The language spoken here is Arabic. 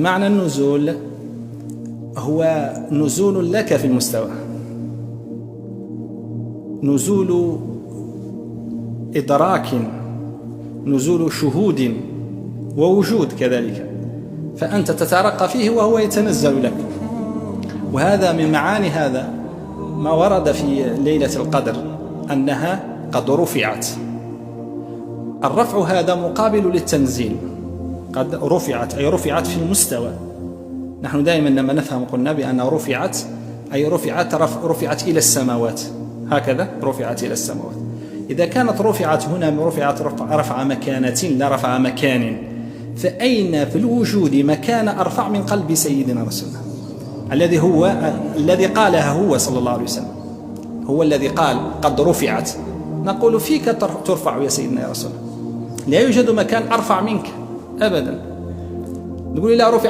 معنى النزول هو نزول لك في المستوى، نزول إدراك، نزول شهود ووجود كذلك، فأنت تترقى فيه وهو يتنزل لك. وهذا من معاني هذا ما ورد في ليلة القدر أنها قد رفعت. الرفع هذا مقابل للتنزيل، قد رفعت أي رفعت في المستوى. نحن دائما لما نفهم قلنا بأن رفعت أي رفعت إلى السماوات، هكذا رفعت إلى السماوات. إذا كانت رفعت هنا رفعت رفع مكانة لا رفع مكان، فأين في الوجود مكان أرفع من قلب سيدنا رسول الله الذي قالها هو صلى الله عليه وسلم، هو الذي قال قد رفعت. نقول فيك ترفع يا سيدنا يا رسول الله، لا يوجد مكان أرفع منك أبدا. نقول لا رفع